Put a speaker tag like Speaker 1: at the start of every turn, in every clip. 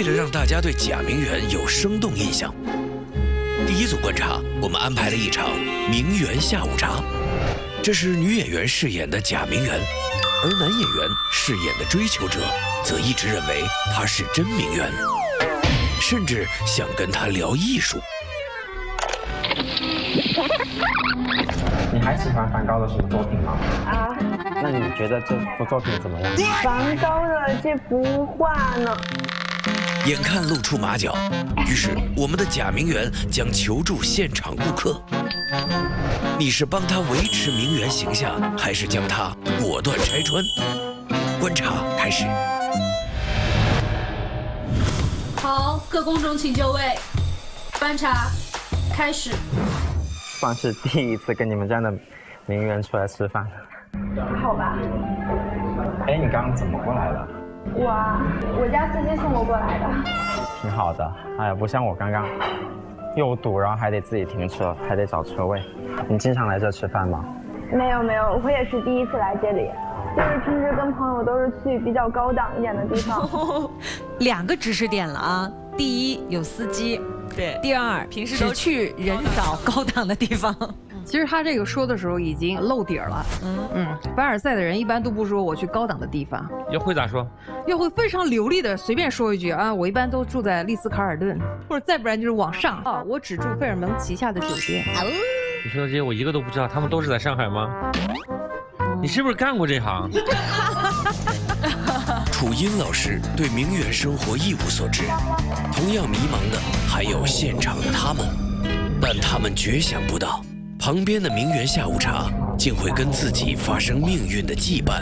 Speaker 1: 为了让大家对贾明媛有生动印象，第一组观察我们安排了一场名媛下午茶。这是女演员饰演的贾明媛，而男演员饰演的追求者则一直认为她是真名媛，甚至想跟她聊艺术。
Speaker 2: 你还喜欢梵高的什么作品吗？
Speaker 3: 啊，
Speaker 2: 那你觉得这幅作品怎么样？
Speaker 3: 梵高的这幅画呢？
Speaker 1: 眼看露出马脚，于是我们的贾明媛将求助现场顾客。你是帮他维持名媛形象，还是将他果断拆穿？观察开始。
Speaker 4: 好，各公众请就位，观察开始。
Speaker 2: 算是第一次跟你们这样的名媛出来吃饭。
Speaker 3: 还好吧？
Speaker 2: 哎，你刚刚怎么过来的？
Speaker 3: 我家司机送我过来的。
Speaker 2: 挺好的，哎呀，不像我刚刚又堵，然后还得自己停车，还得找车位。你经常来这吃饭吗？
Speaker 3: 没有，我也是第一次来这里，就是平时跟朋友都是去比较高档一点的地方。
Speaker 5: 2个知识点了啊！第一有司机，
Speaker 6: 对；
Speaker 5: 第二
Speaker 6: 平时都
Speaker 5: 只去人少高档的地方。
Speaker 6: 其实他这个说的时候已经露底儿了。凡尔赛的人一般都不说我去高档的地方，
Speaker 7: 要会咋说？
Speaker 6: 要会非常流利的随便说一句啊，我一般都住在丽思卡尔顿，或者再不然就是往上啊，我只住费尔蒙旗下的酒店。
Speaker 7: 你说的这些我一个都不知道，他们都是在上海吗？你是不是干过这行？
Speaker 1: 楚音老师对名媛生活一无所知，同样迷茫的还有现场的他们，但他们绝想不到，旁边的名媛下午茶竟会跟自己发生命运的羁绊。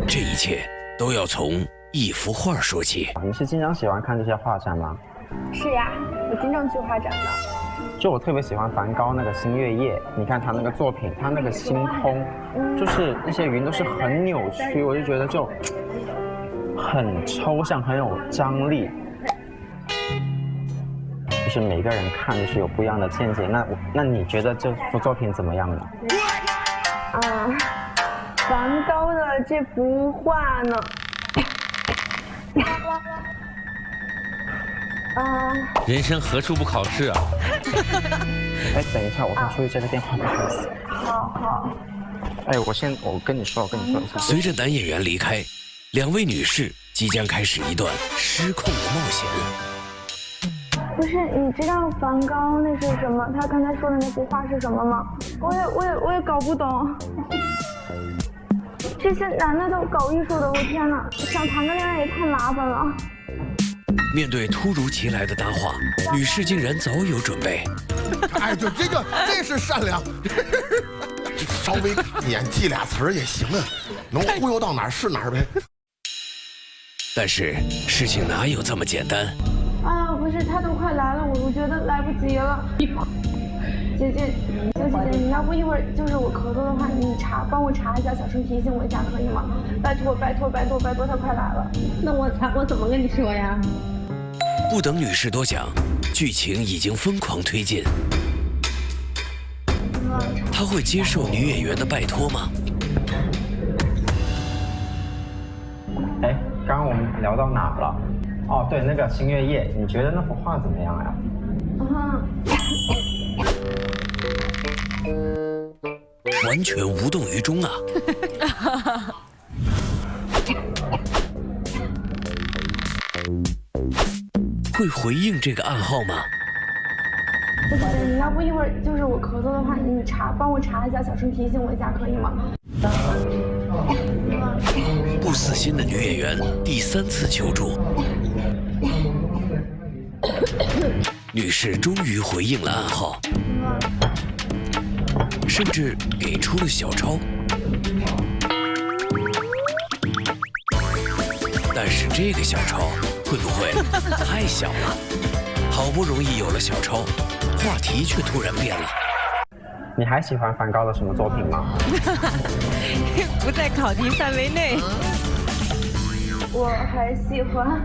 Speaker 1: 这一切都要从一幅画说起。
Speaker 2: 你是经常喜欢看这些画展吗？
Speaker 3: 是呀，我经常去画展的。
Speaker 2: 就我特别喜欢梵高那个《星月夜》，你看他那个作品，他那个星空，就是那些云都是很扭曲，我就觉得就很抽象，很有张力。就是每个人看就是有不一样的见解。那你觉得这幅作品怎么样呢？
Speaker 3: 梵高的这幅画呢？
Speaker 7: 人生何处不考试啊！
Speaker 2: 哎，等一下，我先处理这个电话，不好意思。
Speaker 3: 好。
Speaker 2: 哎，我跟你说一下。
Speaker 1: 随着男演员离开，2位女士即将开始一段失控的冒险。
Speaker 3: 不是，你知道梵高那是什么？他刚才说的那幅画是什么吗？我也搞不懂。这些男的都搞艺术的，我天哪，想谈个恋爱也太麻烦了。
Speaker 1: 面对突如其来的搭话，女士竟然早有准备。
Speaker 8: 哎，对，这是善良，稍微演技俩词儿也行啊，能忽悠到哪儿是哪儿呗。
Speaker 1: 但是事情哪有这么简单？
Speaker 3: 不是，他都快来了，我觉得来不及了。姐姐，你要不一会儿就是我咳嗽的话，你帮我查一下，小声提醒我一下，可以吗？拜托，他快来了。
Speaker 4: 那我怎么跟你说呀？
Speaker 1: 不等女士多想，剧情已经疯狂推进。他会接受女演员的拜托吗？
Speaker 2: 哎，刚刚我们聊到哪了？哦，对，那个《星月夜》，你觉得那幅画怎么样呀？
Speaker 1: 完全无动于衷啊！会回应这个暗号吗？
Speaker 3: 不是，你要不一会儿就是我咳嗽的话，你帮我查一下，小声提醒我一下，可以吗？
Speaker 1: 不死心的女演员第3次求助，女士终于回应了暗号，甚至给出了小抄。但是这个小抄会不会太小了？好不容易有了小抄，话题却突然变了。
Speaker 2: 你还喜欢梵高的什么作品吗？
Speaker 5: 不在考题范围内。
Speaker 3: 我还喜欢。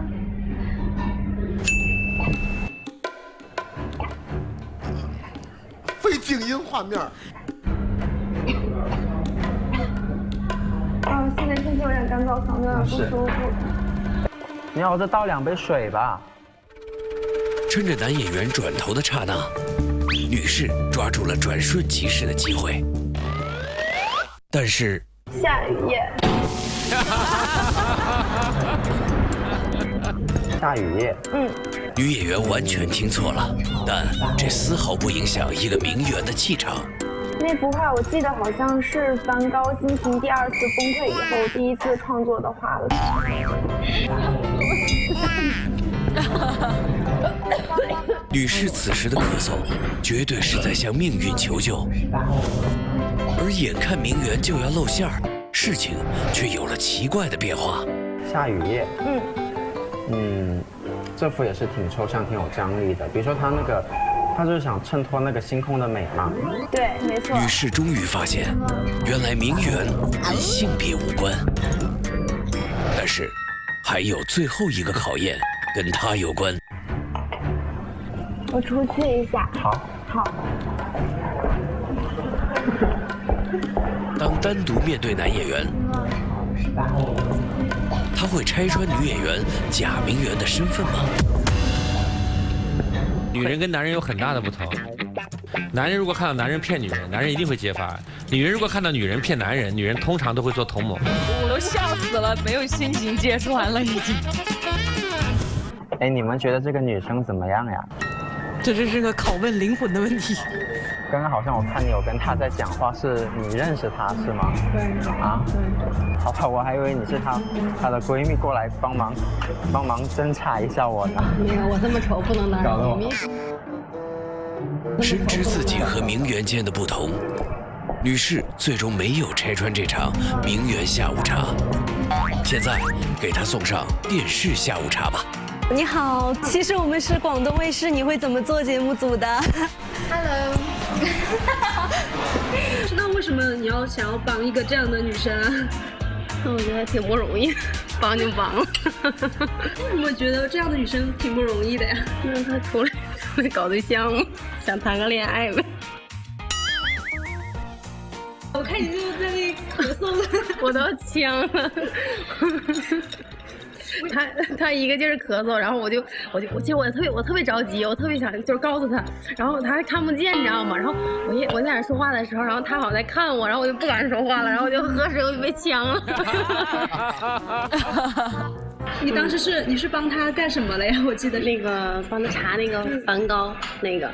Speaker 8: 非静音画面。
Speaker 3: 现在天气有点干燥，嗓子有点不舒服。
Speaker 2: 你好，我再倒2杯水吧。
Speaker 1: 趁着男演员转头的刹那，女士抓住了转瞬即逝的机会。但是，
Speaker 3: 下雨夜。
Speaker 2: 下雨夜。
Speaker 1: 女演员完全听错了，但这丝毫不影响一个名媛的气场。
Speaker 3: 那幅画我记得好像是梵高心情第2次崩溃以后第1次创作的画了。
Speaker 1: 女士此时的咳嗽，绝对是在向命运求救。而眼看名媛就要露馅儿，事情却有了奇怪的变化。
Speaker 2: 下雨夜。这幅也是挺抽象、挺有张力的。比如说他就是想衬托那个星空的美嘛。
Speaker 3: 对，没错。
Speaker 1: 女士终于发现，原来名媛跟性别无关。但是，还有最后一个考验跟她有关。
Speaker 3: 我出去一下。好。
Speaker 1: 当单独面对男演员，他会拆穿女演员假名媛的身份吗？
Speaker 7: 女人跟男人有很大的不同。男人如果看到男人骗女人，男人一定会揭发；女人如果看到女人骗男人，女人通常都会做同谋。
Speaker 6: 我都笑死了，没有心情揭穿了已经。
Speaker 2: 哎，你们觉得这个女生怎么样呀？
Speaker 5: 这是个拷问灵魂的问题。
Speaker 2: 刚刚好像我看你有跟她在讲话，是你认识她是吗？对。啊？对。好吧，我还以为你是她的闺蜜过来帮忙侦查一下我的。
Speaker 9: 没有，我这么丑不能当闺蜜。
Speaker 1: 深知自己和名媛间的不同，女士最终没有拆穿这场名媛下午茶。现在给她送上电视下午茶吧。
Speaker 10: 你好，其实我们是广东卫视你会怎么做节目组的。
Speaker 4: Hello。那为什么你想要帮一个这样的女生啊？
Speaker 9: 我觉得挺不容易，帮就帮了。
Speaker 4: 我觉得这样的女生挺不容易的呀。
Speaker 9: 那她出来搞对象吗？想谈个恋爱呗。
Speaker 4: 我看你就在那咳嗽了，
Speaker 9: 我都呛了。他一个劲儿咳嗽，然后其实我特别着急，我特别想就是告诉他，然后他还看不见，你知道吗？然后我在那儿说话的时候，然后他好像在看我，然后我就不敢说话了，然后我就喝水，我就被呛了。
Speaker 4: 你当时你是帮他干什么了呀？我记得
Speaker 9: 那个帮他查那个梵高那个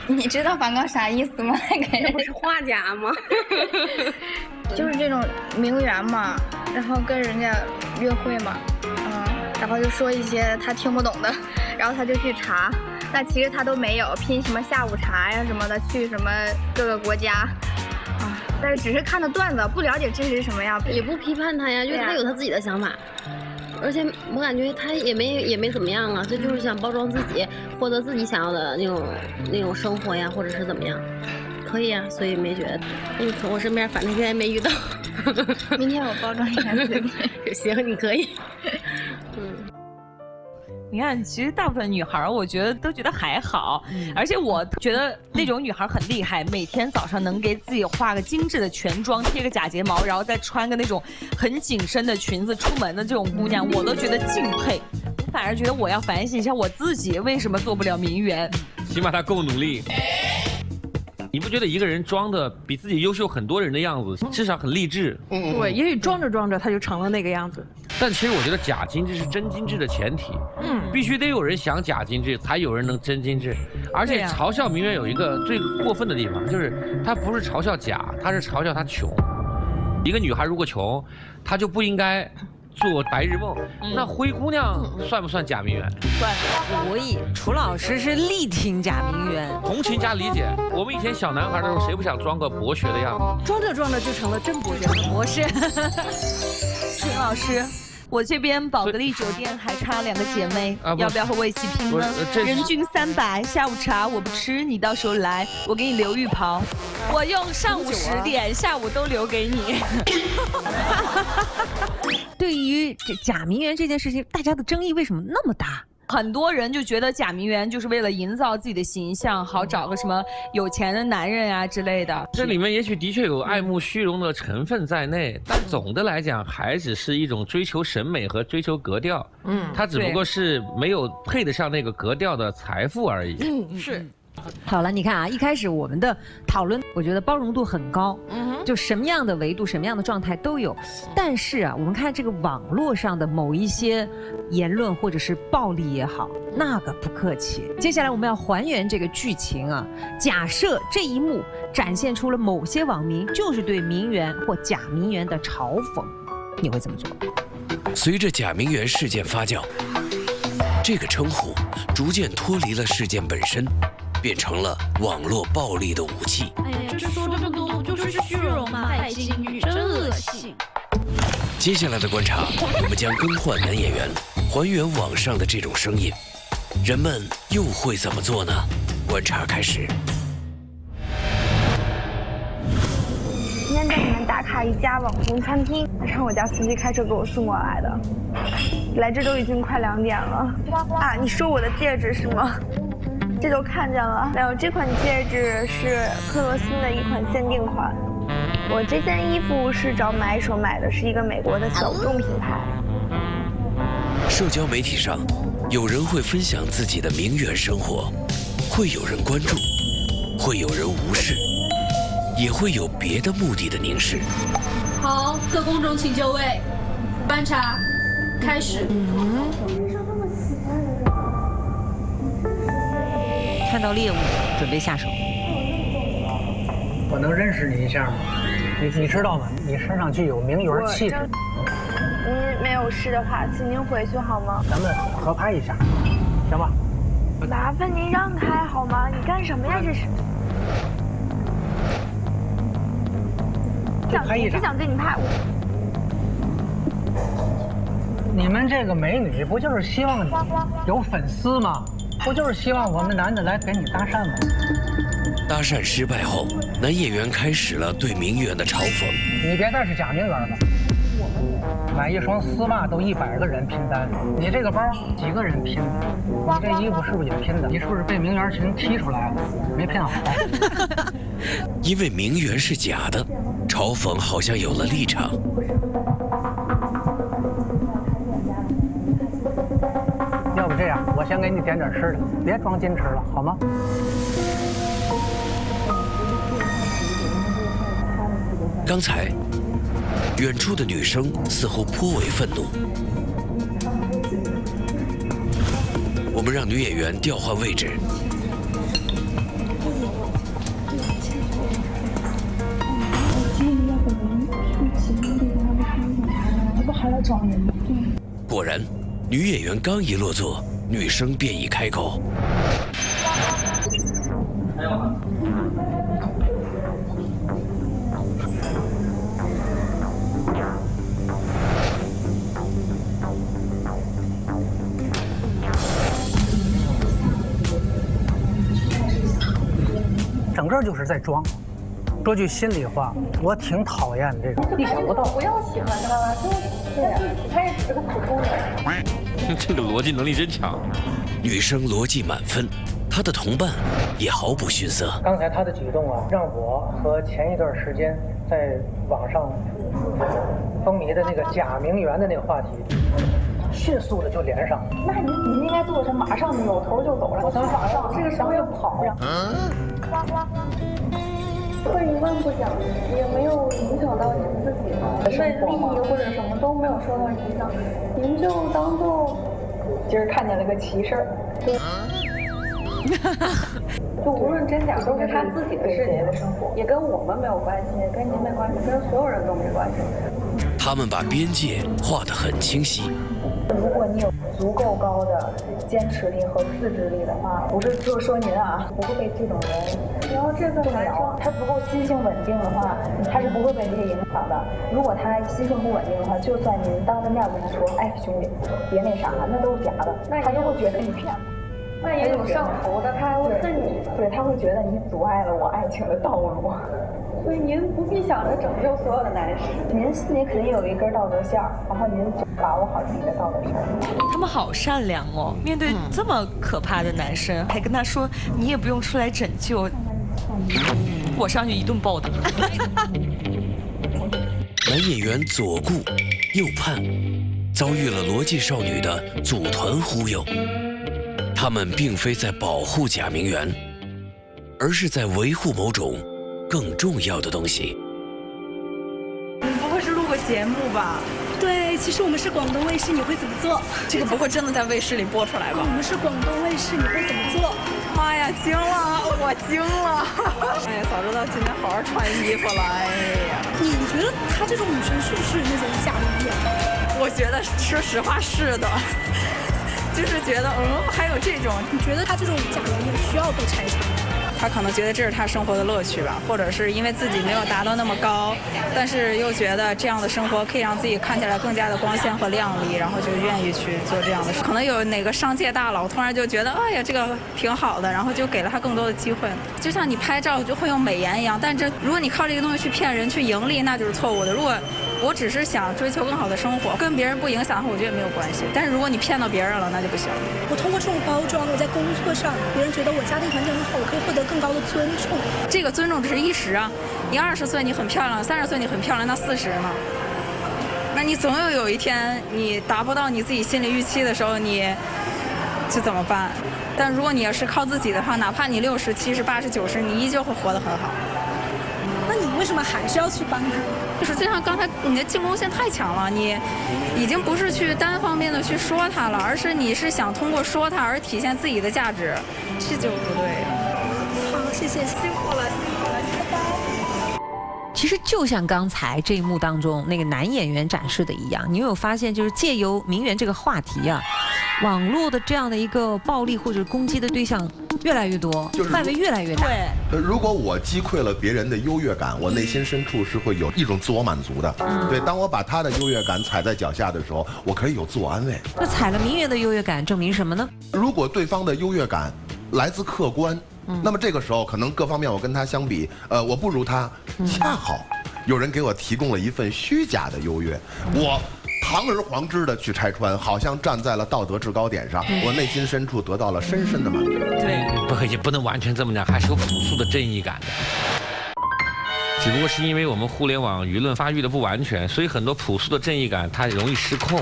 Speaker 3: 你知道梵高啥意思吗？
Speaker 9: 那不是画家吗？
Speaker 3: 就是这种名媛嘛，然后跟人家约会嘛，然后就说一些他听不懂的，然后他就去查，但其实他都没有拼什么下午茶呀什么的，去什么各个国家，但是只是看的段子，不了解真实什么样，
Speaker 9: 也不批判他呀，因为他有他自己的想法。而且我感觉他也没怎么样啊，他就是想包装自己，获得自己想要的那种生活呀，或者是怎么样，可以呀，所以没觉得。因为从我身边反正现在没遇到。
Speaker 3: 明天我包装一下自己。
Speaker 9: 行，你可以。
Speaker 6: 你看，其实大部分女孩，我觉得都觉得还好，而且我觉得那种女孩很厉害，每天早上能给自己画个精致的全妆，贴个假睫毛，然后再穿个那种很紧身的裙子出门的这种姑娘，我都觉得敬佩。我反而觉得我要反省一下我自己，为什么做不了名媛？
Speaker 7: 起码她够努力。你不觉得一个人装的比自己优秀很多人的样子，至少很励志？
Speaker 6: 对，也许装着装着他就成了那个样子。
Speaker 7: 但其实我觉得假精致是真精致的前提，必须得有人想假精致，才有人能真精致。而且嘲笑名媛有一个最过分的地方，就是他不是嘲笑假，他是嘲笑他穷。一个女孩如果穷，她就不应该做白日梦。那灰姑娘算不算假名媛？
Speaker 5: 算。所以楚老师是力挺假名媛，
Speaker 7: 同情加理解。我们以前小男孩的时候，谁不想装个博学的样子？
Speaker 5: 装着装着就成了真博学的博士。
Speaker 6: 陈老师，我这边宝格丽酒店还差2个姐妹，要不要和我一起拼呢？人均300，下午茶我不吃，你到时候来，我给你留浴袍，我用上午10点，下午都留给你。
Speaker 5: 对于这假名媛这件事情，大家的争议为什么那么大？
Speaker 6: 很多人就觉得假名媛就是为了营造自己的形象，好找个什么有钱的男人啊之类的。
Speaker 7: 这里面也许的确有爱慕虚荣的成分在内，但总的来讲还只是一种追求审美和追求格调。它只不过是没有配得上那个格调的财富而已。
Speaker 5: 是。好了，你看啊，一开始我们的讨论，我觉得包容度很高，就什么样的维度、什么样的状态都有。但是啊，我们看这个网络上的某一些言论或者是暴力也好，那个不客气。接下来我们要还原这个剧情啊，假设这一幕展现出了某些网民就是对名媛或假名媛的嘲讽，你会怎么做？
Speaker 1: 随着假名媛事件发酵，这个称呼逐渐脱离了事件本身。变成了网络暴力的武器。
Speaker 4: 哎呀，这说这么多不就是虚荣吗？拜金女真恶心。
Speaker 1: 接下来的观察，我们将更换男演员，还原网上的这种声音，人们又会怎么做呢？观察开始。
Speaker 3: 今天带你们打卡一家网红餐厅，让我家司机开车给我送过来的。来这都已经快2点了啊！你收我的戒指是吗？这都看见了。还有这款戒指是克罗心的一款限定款。我这件衣服是找买手买的，是一个美国的小众品牌。
Speaker 1: 社交媒体上，有人会分享自己的名媛生活，会有人关注，会有人无视，也会有别的目的的凝视。
Speaker 4: 好，各工种请就位，观察开始。
Speaker 5: 看到猎物，准备下手。
Speaker 11: 我能认识你一下吗？你知道吗？你身上具有名媛气质。
Speaker 3: 您没有事的话，请您回去好吗？
Speaker 11: 咱们合拍一下，行吧？
Speaker 3: 麻烦您让开好吗？你干什么呀？这是。我不想对你拍。
Speaker 11: 你们这个美女不就是希望有粉丝吗？不就是希望我们男的来给你搭讪吗？
Speaker 1: 搭讪失败后，男演员开始了对名媛的嘲讽。
Speaker 11: 你别再是假名媛了，买一双丝袜都100个人拼单，你这个包几个人拼的？你这衣服是不是也拼的？你是不是被名媛群踢出来了？没拼好。
Speaker 1: 因为名媛是假的，嘲讽好像有了立场。
Speaker 11: 要不这样，我先给你点点吃的，别装矜持了，好吗？
Speaker 1: 刚才，远处的女生似乎颇为愤怒。我们让女演员调换位置。果然，女演员刚一落座，女生便已开口。
Speaker 11: 整个就是在装。说句心里话，我挺讨厌这种意想不到。
Speaker 3: 不要喜欢他了，对呀，他也只是个普通人。
Speaker 7: 这个逻辑能力真强。
Speaker 1: 女生逻辑满分，她的同伴也毫不逊色。
Speaker 11: 刚才她的举动啊，让我和前一段时间在网上风靡的那个假名媛的那个话题，迅速的就连上。
Speaker 3: 那您应该做的是马上扭头就走了，我从网上这个时候又跑呀。会一问不讲，也没有影响到您自己的利益或者什么都没有受到影响，您就当做今儿看见了个奇事儿，就无论真假都是他自己的事情，也跟我们没有关系，也跟您没关系，跟所有人都没关系。
Speaker 1: 他们把边界画得很清晰。
Speaker 3: 如果你有足够高的坚持力和自制力的话，不是就说您啊，不会被这种人。然后这个男生他足够心性稳定的话，他是不会被这些影响的。如果他心性不稳定的话，就算您当着面跟他说，哎，兄弟，别那啥，那都是假的，他就会觉得你骗他。那也有上头的，他还会恨你。对，他会觉得你阻碍了我爱情的道路。
Speaker 12: 所以您不必想着拯救所有的男士，您心里肯定有一根道德线，然后您把握好自己的道德线。
Speaker 6: 他们好善良哦，面对这么可怕的男生，还跟他说你也不用出来拯救，我上去一顿暴打。
Speaker 1: 男演员左顾右盼，遭遇了逻辑少女的组团忽悠。他们并非在保护贾明媛，而是在维护某种更重要的东西。
Speaker 13: 你不会是录过节目吧？
Speaker 10: 对，其实我们是广东卫视，你会怎么做？
Speaker 13: 这个不会真的在卫视里播出来吧？
Speaker 10: 我们是广东卫视，你会怎么做？
Speaker 13: 妈呀，惊了，我惊了！哎呀，早知道今天好好穿衣服了。哎呀，
Speaker 10: 你觉得她这种女生是不是那种假明媛？
Speaker 13: 我觉得，说实话是的。就是觉得，还有这种，
Speaker 10: 你觉得他这种假明媛需要被拆穿？
Speaker 13: 他可能觉得这是他生活的乐趣吧，或者是因为自己没有达到那么高，但是又觉得这样的生活可以让自己看起来更加的光鲜和亮丽，然后就愿意去做这样的事。可能有哪个商界大佬突然就觉得，哎呀，这个挺好的，然后就给了他更多的机会。就像你拍照就会用美颜一样，但如果你靠这个东西去骗人、去盈利，那就是错误的。如果我只是想追求更好的生活，跟别人不影响的话，我觉得没有关系。但是如果你骗到别人了，那就不行。
Speaker 10: 我通过这种包装，我在工作上，别人觉得我家庭环境很好，我可以获得更高的尊重。
Speaker 13: 这个尊重只是一时啊，你20岁你很漂亮，30岁你很漂亮，那40呢？那你总有一天你达不到你自己心理预期的时候，你就怎么办？但如果你要是靠自己的话，哪怕你60、70、80、90，你依旧会活得很好。
Speaker 10: 那你为什么还是要去帮他？
Speaker 13: 实际上，刚才你的进攻性太强了，你已经不是去单方面的去说他了，而是你是想通过说他而体现自己的价值，这就不对。
Speaker 10: 好，谢谢，辛苦了，辛苦了，拜拜。
Speaker 5: 其实就像刚才这一幕当中那个男演员展示的一样，你有没有发现，就是借由名媛这个话题啊，网络的这样的一个暴力或者攻击的对象越来越多，范围越来越大。
Speaker 8: 对，如果我击溃了别人的优越感，我内心深处是会有一种自我满足的。对，当我把他的优越感踩在脚下的时候，我可以有自我安慰。
Speaker 5: 那踩了名媛的优越感，证明什么呢？
Speaker 8: 如果对方的优越感来自客观，那么这个时候可能各方面我跟他相比，我不如他，恰好有人给我提供了一份虚假的优越，我堂而皇之的去拆穿，好像站在了道德制高点上，我内心深处得到了深深的满足。
Speaker 7: 对，也不能完全这么讲，还是有朴素的正义感的。只不过是因为我们互联网舆论发育的不完全，所以很多朴素的正义感它容易失控。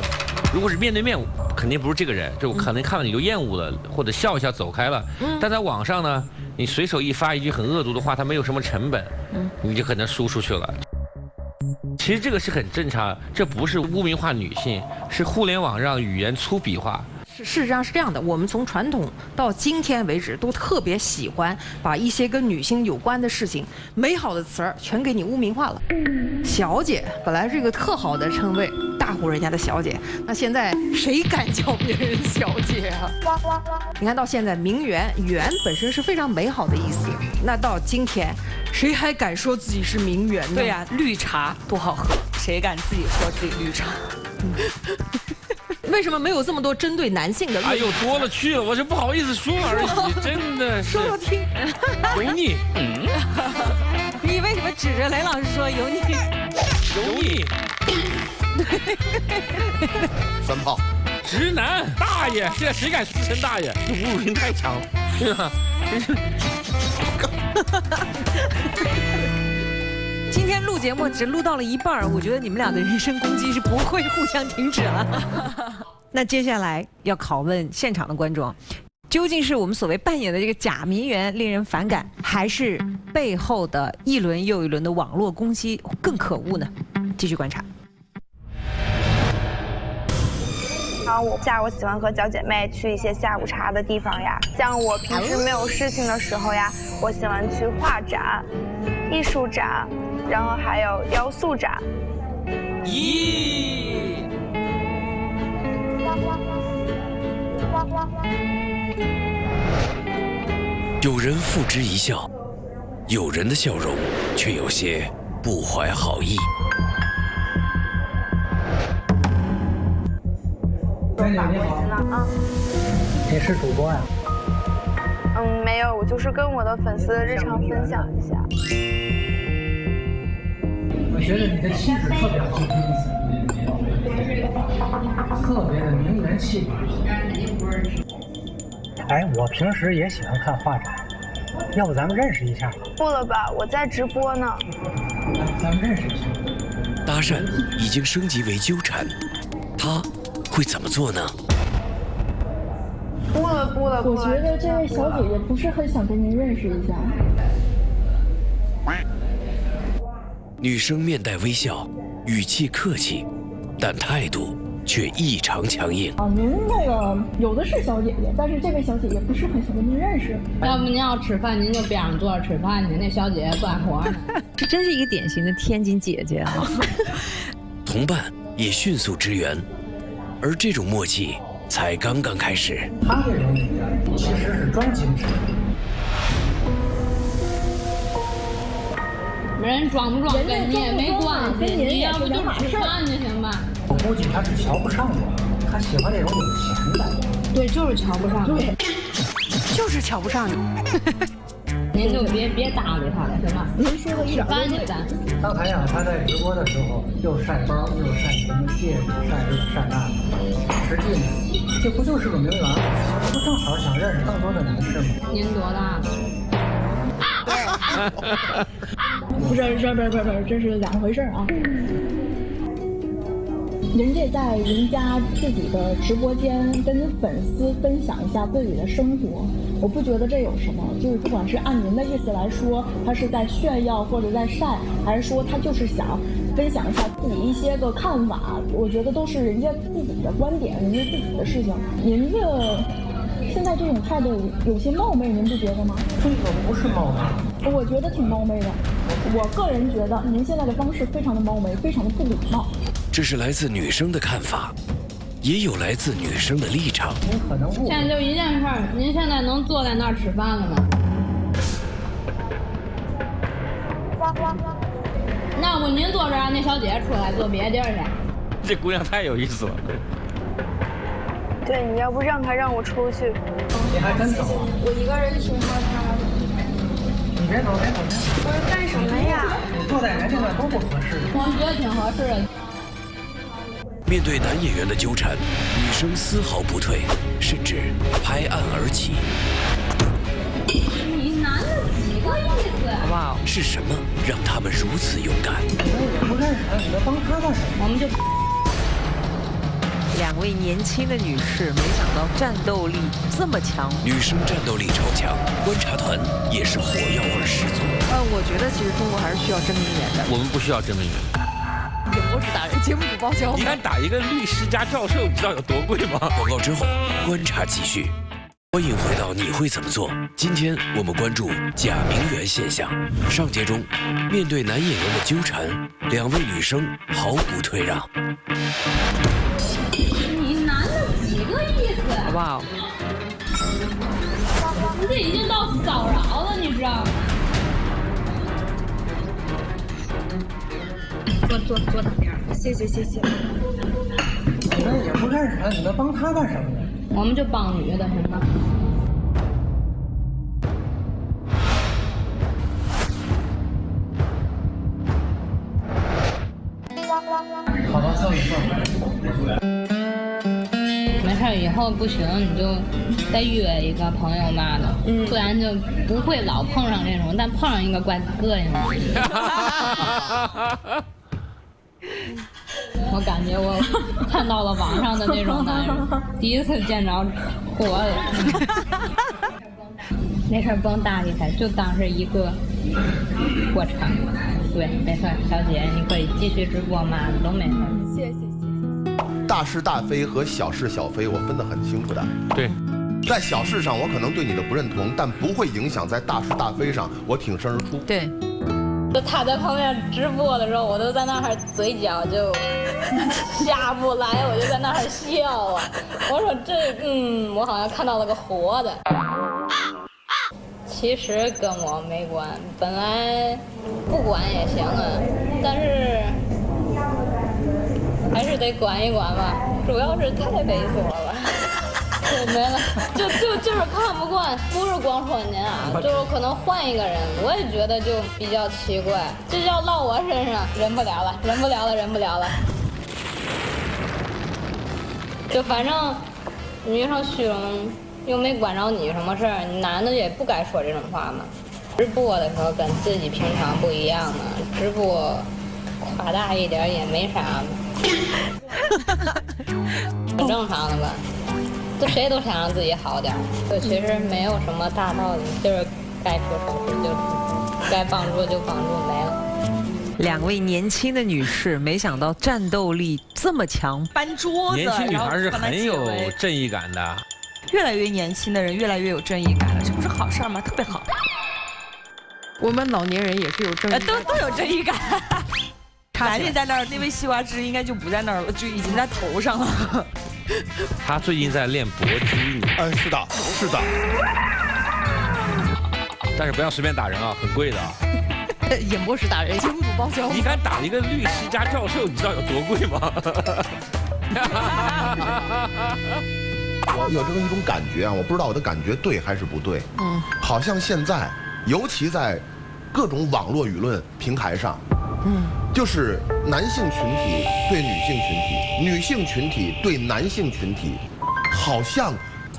Speaker 7: 如果是面对面，肯定不是这个人，就我可能看到你就厌恶了，或者笑一笑走开了。但在网上呢，你随手一发一句很恶毒的话，它没有什么成本，你就可能输出去了。其实这个是很正常，这不是污名化女性，是互联网让语言粗鄙化。
Speaker 14: 事实上是这样的，我们从传统到今天为止，都特别喜欢把一些跟女性有关的事情、美好的词儿全给你污名化了。小姐本来是一个特好的称谓，大户人家的小姐，那现在谁敢叫别人小姐啊？你看到现在名媛，媛本身是非常美好的意思，那到今天，谁还敢说自己是名媛呢？
Speaker 6: 对呀，绿茶多好喝，谁敢自己说自己绿茶？
Speaker 14: 为什么没有这么多针对男性的？
Speaker 7: 哎呦，多了去了，我是不好意思说而已，真的是。
Speaker 14: 说说听，
Speaker 7: 油腻。
Speaker 5: 你为什么指着雷老师说油腻？
Speaker 7: 油腻。
Speaker 8: 三炮。
Speaker 7: 直男大爷，现在谁敢自称大爷？这侮辱性太强了，是吧？
Speaker 5: 今天录节目只录到了一半，我觉得你们俩的人身攻击是不会互相停止了。那接下来要拷问现场的观众，究竟是我们所谓扮演的这个假名媛令人反感，还是背后的一轮又一轮的网络攻击更可恶呢？继续观察。
Speaker 3: 然后我下午喜欢和小姐妹去一些下午茶的地方呀，像我平时没有事情的时候呀，我喜欢去画展、艺术展，然后还有雕塑展。
Speaker 7: 咦！
Speaker 1: 有人付之一笑，有人的笑容却有些不怀好意。
Speaker 11: 美女你好，你是主播呀？
Speaker 3: 没有，我就是跟我的粉丝日常分享一下。
Speaker 11: 觉得你的气质特别好，特别的名媛气质。哎，我平时也喜欢看画展，要不咱们认识一下？
Speaker 3: 不了吧，我在直播呢。
Speaker 11: 咱们认识一下。
Speaker 1: 搭讪已经升级为纠缠，他会怎么做呢？
Speaker 3: 不了。
Speaker 15: 我觉得这位小姐姐不是很想跟您认识一下。
Speaker 1: 女生面带微笑，语气客气，但态度却异常强硬。
Speaker 15: 您那个有的是小姐姐，但是这位小姐姐不是很想跟您认识。
Speaker 16: 要不您要吃饭，您就边上坐着吃饭去，那小姐姐干活呢。
Speaker 5: 这真是一个典型的天津姐姐啊！
Speaker 1: 同伴也迅速支援，而这种默契才刚刚开始。
Speaker 11: 他这种女人其实是装矜持。
Speaker 16: 人装不装跟你也没关系，你要不就吃饭就行吧。
Speaker 11: 我估计他是瞧不上我，他喜欢这种有钱的。
Speaker 16: 对，就是瞧不上你，
Speaker 14: 就是瞧不上你。
Speaker 16: 您就别搭理他了，行吧？
Speaker 15: 您说的一点
Speaker 16: 饭去咱。
Speaker 11: 刚才呀，他在直播的时候又晒包，又晒什么戒指，晒这个晒那个。实际呢，这不就是个名媛吗？不正好想认识更多的男士吗？
Speaker 16: 您多大？
Speaker 15: 不是，这是两回事啊。人家在人家自己的直播间跟粉丝分享一下自己的生活，我不觉得这有什么。就是不管是按您的意思来说，他是在炫耀或者在晒，还是说他就是想分享一下自己一些个看法，我觉得都是人家自己的观点，人家自己的事情。您的现在这种态度有些冒昧，您不觉得吗？
Speaker 11: 这个不是冒昧，
Speaker 15: 我觉得挺冒昧的。我个人觉得您现在的方式非常的冒昧，非常的不礼貌。
Speaker 1: 这是来自女生的看法，也有来自女生的立场。
Speaker 11: 您可能误会。
Speaker 16: 现在就一件事儿，您现在能坐在那儿吃饭了吗？那不您坐这儿，让那小姐姐出来坐别地儿去。
Speaker 7: 这姑娘太有意思了。
Speaker 3: 对，你要不让她让我出去。
Speaker 11: 你还真走啊？
Speaker 3: 我一个人挺害怕的。
Speaker 11: 你别走。
Speaker 3: 我是干什么呀？
Speaker 11: 你坐在人家那都不合适。
Speaker 16: 我觉得挺合适的。
Speaker 1: 面对男演员的纠缠，女生丝毫不退，甚至拍案而起。
Speaker 16: 你男的几个意思？
Speaker 5: 哇，
Speaker 1: 是什么让他们如此勇敢？
Speaker 11: 不认识他，你要帮他干什么？
Speaker 16: 我们就。
Speaker 5: 两位年轻的女士，没想到战斗力这么强。
Speaker 1: 女生战斗力超强，观察团也是火药味十足。
Speaker 14: 我觉得其实中国还是需要真名媛的。
Speaker 7: 我们不需要真名媛。
Speaker 14: 演播室达人，节目组报销。
Speaker 7: 你看打一个律师加教授，你知道有多贵吗？
Speaker 1: 广告之后，观察继续。欢迎回到你会怎么做？今天我们关注假名媛现象。上节中，面对男演员的纠缠，两位女生毫不退让。
Speaker 16: 你男的几个意思？
Speaker 5: 哇，
Speaker 16: 你这已经到骚扰了，你知道吗？坐哪边？谢谢。
Speaker 11: 你们也不认识他，你们帮他干什么呢？
Speaker 16: 我们就帮女的，行吗？
Speaker 11: 好吧，算了。
Speaker 16: 没事，以后不行你就再约一个朋友嘛的，不然就不会老碰上这种，但碰上一个怪膈应的。我感觉我看到了网上的那种男人，第一次见着活的。没事，不用搭理他，就当是一个过程。对，没事，小姐你可以继续直播嘛，都没事。
Speaker 3: 谢谢。
Speaker 8: 大是大非和小是小非，我分得很清楚的。
Speaker 7: 对，
Speaker 8: 在小事上我可能对你的不认同，但不会影响在大是大非上我挺身而出。
Speaker 5: 对。
Speaker 16: 他在旁边直播的时候，我都在那儿嘴角就下不来，我就在那儿笑啊。我说我好像看到了个活的。其实跟我没关，本来不管也行啊，但是还是得管一管吧，主要是太猥琐了。对，没了，就是看不惯，不是光说您啊，就是可能换一个人，我也觉得就比较奇怪，这要落我身上，忍不了了，忍不了了，忍不了了。就反正女生虚荣又没管着你什么事儿，男的也不该说这种话嘛。直播的时候跟自己平常不一样嘛，直播夸大一点也没啥，挺正常的吧。就谁都想让自己好点，就其实没有什么大道理，就是该出手就该帮助就帮助，没了。
Speaker 5: 2位年轻的女士，没想到战斗力这么强，
Speaker 6: 搬桌子。
Speaker 7: 年轻女孩是很有正义感的。
Speaker 6: 越来越年轻的人越来越有正义感了，这不是好事吗？特别好。
Speaker 14: 我们老年人也是有正义感，
Speaker 6: 都有正义感。男的在那儿，那位西瓜汁应该就不在那儿了，就已经在头上了。
Speaker 7: 他最近在练搏击。
Speaker 8: 是的，是的。
Speaker 7: 但是不要随便打人啊，很贵的。
Speaker 14: 演播室打人，节目组报销。
Speaker 7: 你敢打一个律师加教授，你知道有多贵吗？
Speaker 8: 我有这么一种感觉啊，我不知道我的感觉对还是不对。好像现在，尤其在各种网络舆论平台上，就是男性群体对女性群体，女性群体对男性群体，好像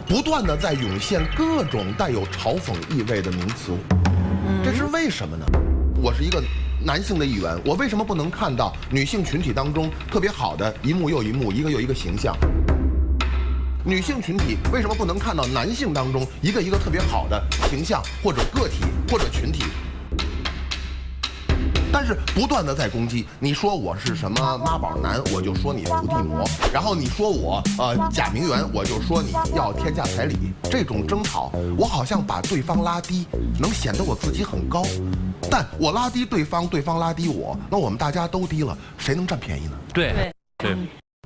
Speaker 8: 不断的在涌现各种带有嘲讽意味的名词。这是为什么呢？我是一个男性的一员，我为什么不能看到女性群体当中特别好的一幕又一幕，一个又一个形象？女性群体为什么不能看到男性当中一个一个特别好的形象，或者个体，或者群体？但是不断的在攻击，你说我是什么妈宝男，我就说你伏地魔；然后你说我假名媛，我就说你要天价彩礼。这种争吵，我好像把对方拉低，能显得我自己很高，但我拉低对方，对方拉低我，那我们大家都低了，谁能占便宜呢？
Speaker 7: 对。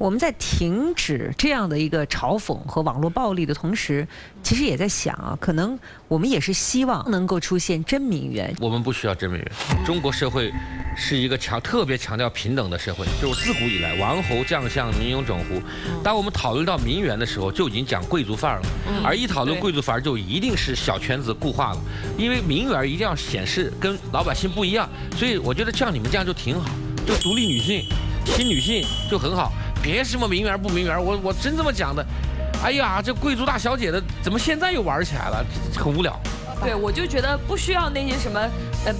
Speaker 5: 我们在停止这样的一个嘲讽和网络暴力的同时，其实也在想啊，可能我们也是希望能够出现真名媛。
Speaker 7: 我们不需要真名媛。中国社会是一个特别强调平等的社会，就是自古以来王侯将相宁有种乎。当我们讨论到名媛的时候，就已经讲贵族范儿了，而一讨论贵族范儿，就一定是小圈子固化了，因为名媛一定要显示跟老百姓不一样。所以我觉得像你们这样就挺好，就独立女性、新女性就很好。别什么名媛不名媛，我真这么讲的。哎呀，这贵族大小姐的怎么现在又玩起来了？很无聊。
Speaker 6: 对，我就觉得不需要那些什么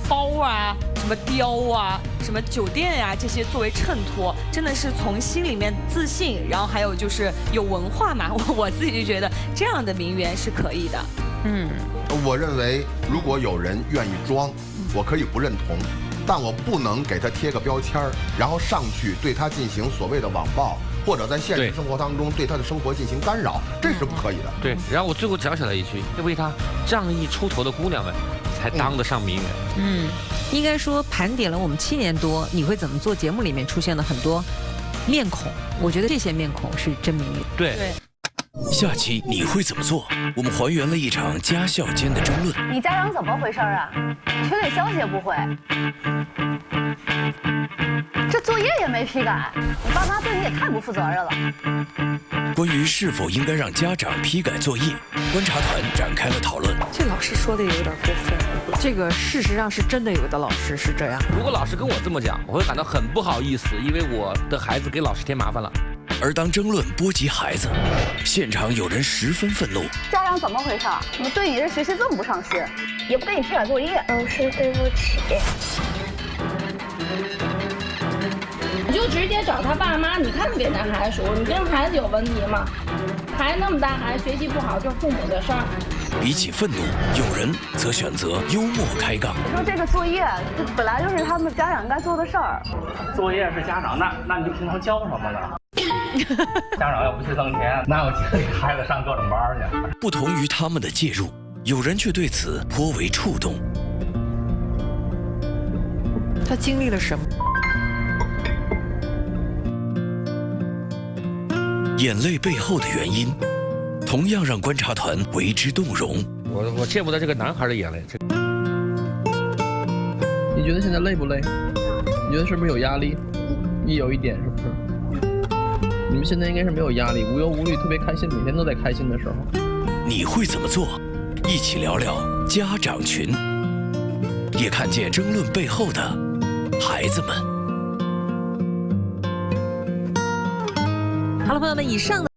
Speaker 6: 包啊、什么貂啊、什么酒店呀、这些作为衬托，真的是从心里面自信，然后还有就是有文化嘛。我自己就觉得这样的名媛是可以的。
Speaker 8: 我认为如果有人愿意装，我可以不认同。但我不能给他贴个标签儿，然后上去对他进行所谓的网暴，或者在现实生活当中对他的生活进行干扰，这是不可以的。
Speaker 7: 对，然后我最后讲起来一句，为他仗义出头的姑娘们才当得上名媛。
Speaker 5: 应该说盘点了我们7年多，你会怎么做节目里面出现了很多面孔，我觉得这些面孔是真名媛。
Speaker 7: 对。
Speaker 1: 下期你会怎么做？我们还原了一场家校间的争论。
Speaker 17: 你家长怎么回事啊？群里消息也不回，这作业也没批改，你爸妈对你也太不负责任了。
Speaker 1: 关于是否应该让家长批改作业，观察团展开了讨论。
Speaker 14: 这老师说的也有点过分，这个事实上是真的有的老师是这样。
Speaker 7: 如果老师跟我这么讲，我会感到很不好意思，因为我的孩子给老师添麻烦了。
Speaker 1: 而当争论波及孩子，现场有人十分愤怒。
Speaker 17: 家长怎么回事？怎么对你这学习这么不上心？也不给你批改作业。老师对不起。
Speaker 3: 你就直接找他爸妈，你看给咱孩子说，你跟孩子有问题吗？孩子那么大，孩子学习不好就是父母的事儿。
Speaker 1: 比起愤怒，有人则选择幽默开杠。
Speaker 17: 你说这个作业本来就是他们家长应该做的事儿。
Speaker 11: 作业是家长，那你就平常教什么了？家长要不去挣钱，哪有钱给孩子上各种班去？
Speaker 1: 不同于他们的介入，有人却对此颇为触动。
Speaker 14: 他经历了什么？
Speaker 1: 眼泪背后的原因，同样让观察团为之动容。
Speaker 7: 我见不得这个男孩的眼泪。
Speaker 18: 你觉得现在累不累？你觉得是不是有压力？有一点，是不是？你们现在应该是没有压力，无忧无虑，特别开心，每天都在开心的时候。
Speaker 1: 你会怎么做？一起聊聊家长群，也看见争论背后的孩子们。
Speaker 5: 好了，朋友们，以上的